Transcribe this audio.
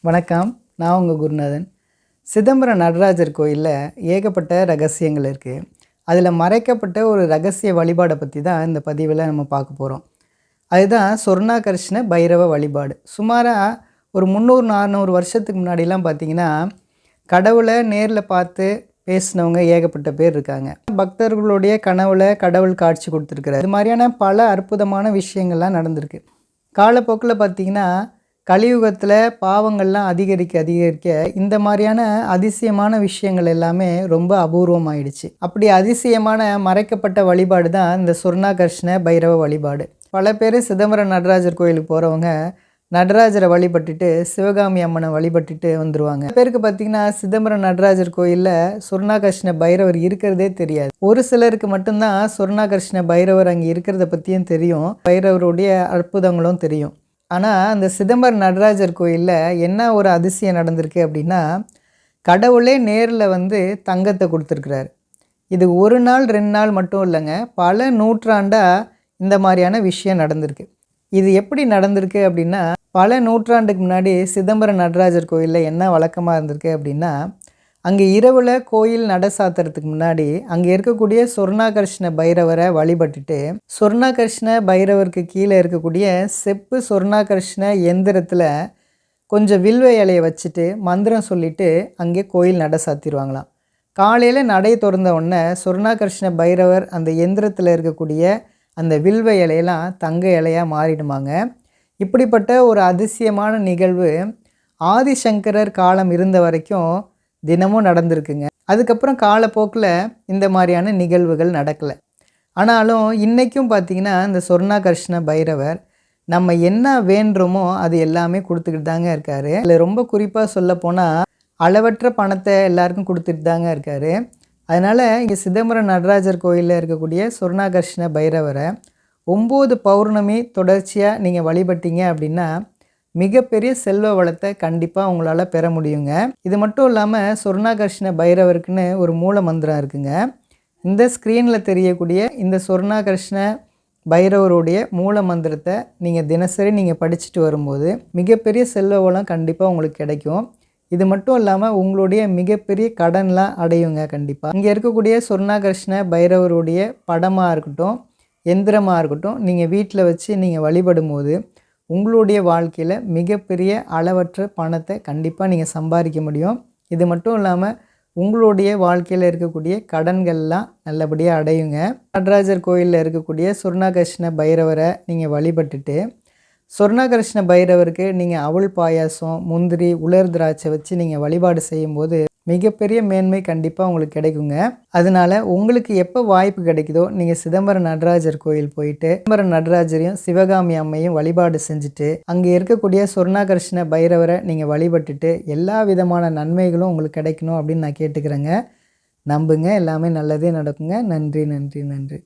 வணக்கம். நான் உங்கள் குருநாதன். சிதம்பரம் நடராஜர் கோயிலில் ஏகப்பட்ட ரகசியங்கள் இருக்குது. அதில் மறைக்கப்பட்ட ஒரு ரகசிய வழிபாடை பற்றி தான் இந்த பதிவில் நம்ம பார்க்க போகிறோம். அதுதான் சொர்ணாகர்ஷ்ண பைரவ வழிபாடு. சுமாராக ஒரு 300-400 வருஷத்துக்கு முன்னாடிலாம் பார்த்திங்கன்னா, கடவுளை நேரில் பார்த்து பேசினவங்க ஏகப்பட்ட பேர் இருக்காங்க. பக்தர்களுடைய கனவுல கடவுள் காட்சி கொடுத்துருக்குறாரு. இது மாதிரியான பல அற்புதமான விஷயங்கள்லாம் நடந்திருக்கு. காலப்போக்கில் பார்த்திங்கன்னா, கலியுகத்தில் பாவங்கள்லாம் அதிகரிக்க இந்த மாதிரியான அதிசயமான விஷயங்கள் எல்லாமே ரொம்ப அபூர்வமாயிடுச்சு. அப்படி அதிசயமான மறைக்கப்பட்ட வழிபாடு தான் இந்த சொர்ணாகர்ஷ்ண பைரவ வழிபாடு. பல பேர் சிதம்பரம் நடராஜர் கோயிலுக்கு போகிறவங்க நடராஜரை வழிபட்டுட்டு சிவகாமி அம்மனை வழிபட்டுட்டு வந்துடுவாங்க. பேருக்கு பார்த்திங்கன்னா, சிதம்பரம் நடராஜர் கோயிலில் சொர்ணாகர்ஷ்ண பைரவர் இருக்கிறதே தெரியாது. ஒரு சிலருக்கு மட்டும்தான் சொர்ணாகர்ஷ்ண பைரவர் அங்கே இருக்கிறத பற்றியும் தெரியும், பைரவருடைய அற்புதங்களும் தெரியும். ஆனால் அந்த சிதம்பரம் நடராஜர் கோயிலில் என்ன ஒரு அதிசயம் நடந்திருக்கு அப்படின்னா, கடவுளே நேரில் வந்து தங்கத்தை கொடுத்துருக்குறாரு. இது ஒரு நாள் 2 நாள் மட்டும் இல்லைங்க, பல நூற்றாண்டாக இந்த மாதிரியான விஷயம் நடந்திருக்கு. இது எப்படி நடந்திருக்கு அப்படின்னா, பல நூற்றாண்டுக்கு முன்னாடி சிதம்பரம் நடராஜர் கோயிலில் என்ன வழக்கமாக இருந்திருக்கு அப்படின்னா, அங்கே இரவில் கோயில் நட சாத்துறதுக்கு முன்னாடி அங்கே இருக்கக்கூடிய சொர்ணாகர்ஷ்ண பைரவரை வழிபட்டுட்டு, சொர்ணாகர்ஷ்ண பைரவருக்கு கீழே இருக்கக்கூடிய செப்பு சொர்ணாகர்ஷ்ண எந்திரத்தில் கொஞ்சம் வில்வ இலையை வச்சுட்டு மந்திரம் சொல்லிவிட்டு அங்கே கோயில் நட சாத்திடுவாங்களாம். காலையில் நடை திறந்த உடனே சொர்ணாகர்ஷ்ண பைரவர் அந்த எந்திரத்தில் இருக்கக்கூடிய அந்த வில்வ இலையெல்லாம் தங்க இலையாக மாறிடுமாங்க. இப்படிப்பட்ட ஒரு அதிசயமான நிகழ்வு ஆதிசங்கரர் காலம் இருந்த வரைக்கும் தினமும் நடந்திருக்குங்க. அதுக்கப்புறம் காலப்போக்கில் இந்த மாதிரியான நிகழ்வுகள் நடக்கலை. ஆனாலும் இன்றைக்கும் பார்த்திங்கன்னா, இந்த சொர்ணாகர்ஷ்ண பைரவர் நம்ம என்ன வேண்டுமோ அது எல்லாமே கொடுத்துக்கிட்டு தாங்க இருக்கார். அதில் ரொம்ப குறிப்பாக சொல்லப்போனால் அளவற்ற பணத்தை எல்லாருக்கும் கொடுத்துட்டு தாங்க இருக்கார். அதனால் இங்கே சிதம்பரம் நடராஜர் கோயிலில் இருக்கக்கூடிய சொர்ணாகர்ஷ்ண பைரவரை 9 பௌர்ணமி தொடர்ச்சியாக நீங்கள் வழிபட்டீங்க அப்படின்னா மிகப்பெரிய செல்வ வளத்தை கண்டிப்பாக உங்களால் பெற முடியுங்க. இது மட்டும் இல்லாமல் சொர்ணாகர்ஷ்ண பைரவருக்குன்னு ஒரு மூல மந்திரம் இருக்குங்க. இந்த ஸ்க்ரீனில் தெரியக்கூடிய இந்த சொர்ணாகர்ஷ்ண பைரவருடைய மூல மந்திரத்தை நீங்கள் தினசரி நீங்கள் படிச்சுட்டு வரும்போது மிகப்பெரிய செல்வ வளம் கண்டிப்பாக உங்களுக்கு கிடைக்கும். இது மட்டும் இல்லாமல் உங்களுடைய மிகப்பெரிய கடன்லாம் அடையுங்க கண்டிப்பாக. இங்கே இருக்கக்கூடிய சொர்ணாகர்ஷ்ண பைரவருடைய படமாக இருக்கட்டும், எந்திரமாக இருக்கட்டும், நீங்கள் வீட்டில் வச்சு நீங்கள் வழிபடும் போது உங்களுடைய வாழ்க்கையில் மிகப்பெரிய அளவற்ற பணத்தை கண்டிப்பாக நீங்கள் சம்பாதிக்க முடியும். இது மட்டும் இல்லாமல் உங்களுடைய வாழ்க்கையில் இருக்கக்கூடிய கடன்கள்லாம் நல்லபடியாக அடையுங்க. நடராஜர் கோயிலில் இருக்கக்கூடிய சொர்ணாகர்ஷ்ண பைரவரை நீங்கள் வழிபட்டுட்டு, சொர்ணாகர்ஷ்ண பைரவருக்கு நீங்கள் அவல் பாயாசம், முந்திரி, உலர் திராட்சை வச்சு நீங்கள் வழிபாடு செய்யும்போது மிகப்பெரிய மேன்மை கண்டிப்பாக உங்களுக்கு கிடைக்குங்க. அதனால் உங்களுக்கு எப்போ வாய்ப்பு கிடைக்குதோ நீங்கள் சிதம்பரம் நடராஜர் கோயில் போயிட்டு சிதம்பரம் நடராஜரையும் சிவகாமி அம்மையும் வழிபாடு செஞ்சுட்டு அங்கே இருக்கக்கூடிய சொர்ணாகர்ஷ்ண பைரவரை நீங்கள் வழிபட்டுட்டு எல்லா விதமான நன்மைகளும் உங்களுக்கு கிடைக்கணும் அப்படின்னு நான் கேட்டுக்கிறேங்க. நம்புங்க, எல்லாமே நல்லதே நடக்குங்க. நன்றி நன்றி நன்றி.